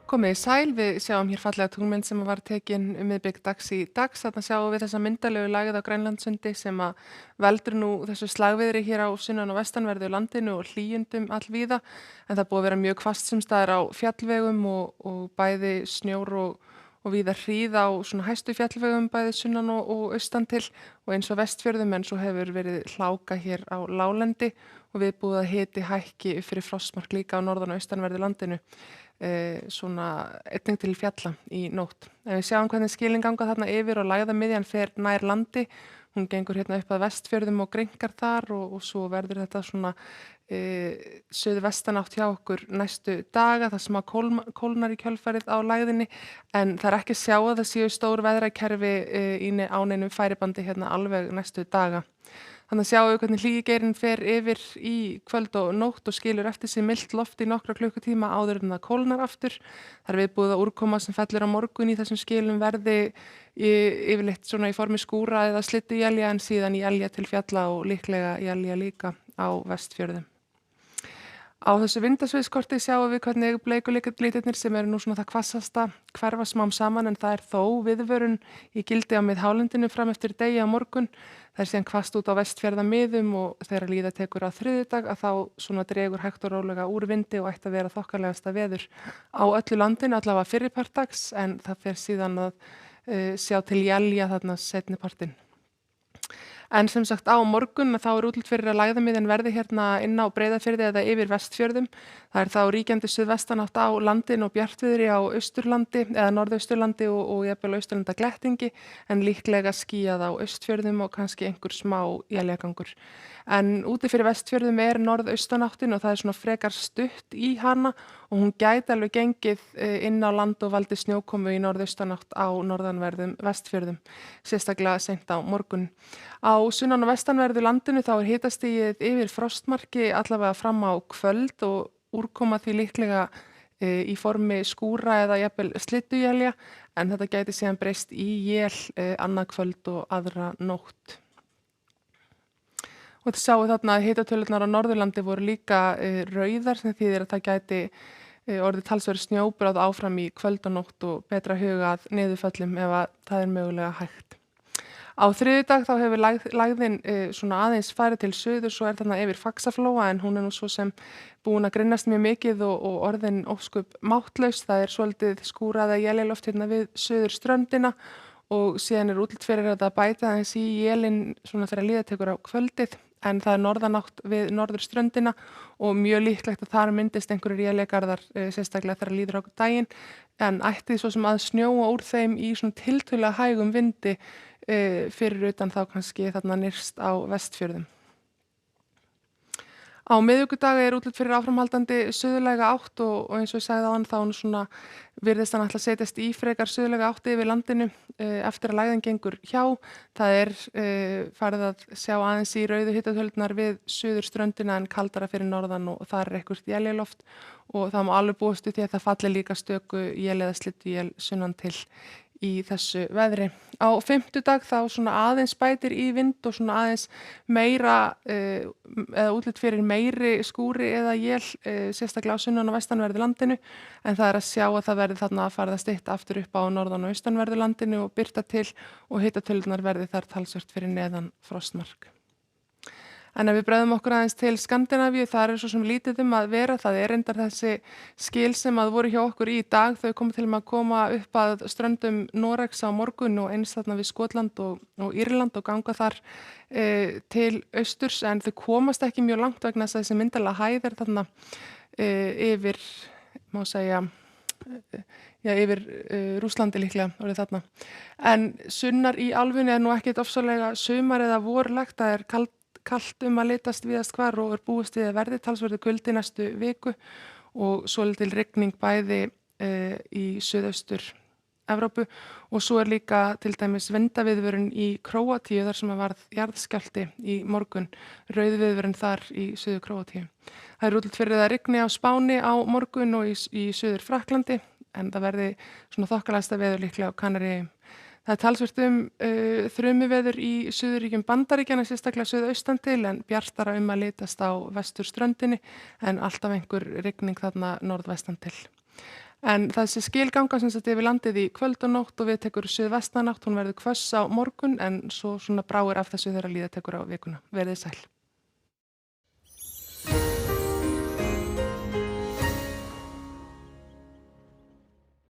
Komið í sæl, við sjáum hér fallega tunglmynd sem var tekin miðbik dags í dags. Þarna sjáum við þessa myndalegu lagið á Grænlandssundi sem að veldur nú þessu slagviðri hér á sunnan og vestanverðu landinu og hlýjundum allvíða. En það búið að vera mjög hvasst sumstaðar á fjallvegum og bæði snjór og víða hríð á svona hæstu fjallvegum bæði sunnan og austan til og eins og Vestfjörðum, en svo hefur verið hláka hér á láglendi og viðbúið að hiti hækki upp fyrir frostmark líka á norðan og austanverðu landinu. Svona einnig til fjalla í nótt. En við sjáum hvernig skilin ganga þarna yfir og lægðamiðjan fer nær landi. Hún gengur hérna upp að Vestfjörðum og greinkar þar og svo verður þetta svona suðvestanátt hjá okkur næstu daga. Það sem að kólnar í kjölfarið á lægðinni, en það er ekki að sjá að það séu stór veðrakerfi á neinum færibandi hérna alveg næstu daga. Þannig að sjáum við hvernig hlýgeirinn fer yfir í kvöld og nótt og skilur eftir sig milt loft í nokkra klukkutíma áður en það kólnar aftur. Það er viðbúið að úrkoma sem fellur á morgun í þessum skilum verði yfirleitt svona í formi skúra eða slydduélja, en síðan élja til fjalla og líklega élja líka á Vestfjörðum. Á þessu vindasviðskorti sjáum við hvernig bleikulitirnir sem eru nú svona það hvassasta hverfa smám saman, en það er þó viðvörun í gildi á miðhálendinu fram eftir degi á morgun. Það er síðan hvasst út á Vestfjarðamiðum og þegar líða tekur á þriðjudag að þá svona dregur hægt og rólega úr vindi og ætti að vera þokkalegasta veður á öllu landinu, allavega fyrripart dags, en það fer síðan að sjá til élja þarna seinni partinn. En sem sagt á morgun þá er útlit fyrir að lægðamiðjan verði hérna inn á Breiðafirði eða yfir Vestfjörðum. Það er þá ríkjandi suðvestanátt á landinu og bjartviðri á Austurlandi eða Norðausturlandi og jafnvel Austurlanda glettingi, en líklega skýjað á Austfjörðum og kannski einhver smá éljagangur. En úti fyrir Vestfjörðum er norðaustanáttin og það er svona frekar stutt í hana og hún gæti alveg gengið inn á land og valdi snjókomu í norðaustanátt á norðanverðum Vestfjörðum, sérstaklega seint á morgun. Á sunnan og vestanverðu landinu þá er hitastigið yfir frostmarki allavega fram á kvöld og úrkoma því líklega í formi skúra eða jafnvel slydduélja, en þetta gæti síðan breyst í él annað kvöld og aðra nótt. Og þið sjáu þarna að hitatölurnar á Norðurlandi voru líka rauðar, sem þýðir að það gæti orðið talsverður snjóbráð áfram í kvöld og nótt og betra huga að niðurföllum ef að það er mögulega hægt. Á þriðjudag þá hefur lægðin svona aðeins farið til suðurs og er þarna yfir Faxaflóa, en hún er nú svo sem búin að grinnast mjög mikið og orðin ósköp máttlaus. Það er svolítið skúra eða éljaloft hérna við suðurströndina og síðan er útlit fyrir að það bæta aðeins í élin svona þegar líða tekur á kvöldið, en það er norðanátt við norðurströndina og mjög líklegt að þar myndist einhverjir éljagarðar sérstaklega þegar líður á daginn, en ætti svo sem að snjóa úr þeim í svona tiltölulega hægum vindi fyrir utan þá kannski þarna nyrst á Vestfjörðum. Á miðvikudag er útlit fyrir áframhaldandi suðlæga átt og eins og ég sagði áðan þá svona virðist hann ætla að setjast í frekar suðlæga átt yfir landinu eftir að lægðin gengur hjá. Það er farið að sjá aðeins í rauðu hitatölurnar við suðurströndina en kaldara fyrir norðan og það er eitthvað éljaloft og það má alveg búast við því að það falli líka stöku él eða slydduél sunnan til í þessu veðri. Á fimmtudag þá svona aðeins bætir í vind og svona aðeins meira eða útlit fyrir meiri skúri eða él sérstaklega á sunnan og vestanverðu landinu, en það er að sjá að það verði þarna að fara að stytta aftur upp á norðan og austanverðu landinu og birta til og hitatölurnar verði þar talsvert fyrir neðan frostmark. En ef við bregðum okkur aðeins til Skandinavíu, þar er svo sem lítið að vera. Það er reyndar þessi skil sem að voru hjá okkur í dag. Þau komu til að koma upp að ströndum Noregs á morgun og eins þarna við Skotland og Írland og ganga þar til austurs, en þau komast ekki mjög langt vegna þess að þessi myndarlega hæð er þarna yfir, má segja, yfir Rússlandi líklega orðið þarna. En sunnar í álfunni er nú ekkert ofsalega sumar eða vorlegt, það er kalt að litast víðast hvar og er búist við að verði talsverðu kuldi næstu viku og svolítil rigning bæði í suðaustur Evrópu og svo er líka til dæmis vindaviðvörun í Króatíu þar sem að varð jarðskjálfti í morgun, rauðviðvörun þar í suður Króatíu. Það er útlit fyrir að rigni á Spáni á morgun og í suður Frakklandi, en það verði svona þokkalegasta veður líklega á Kanaríeyjum. Það er talsvert þrumuveður í suðurríkjum Bandaríkjanna, sérstaklega suðaustan til, en bjartara að litast á vesturströndinni, en alltaf einhver rigning þarna norðvestan til. En þessi skil ganga sem sagt yfir landið í kvöld og nótt og við tekur suðvestanátt, hún verður hvöss á morgun en svo svona bráir af þessu þegar líða tekur á vikuna. Verið sæl.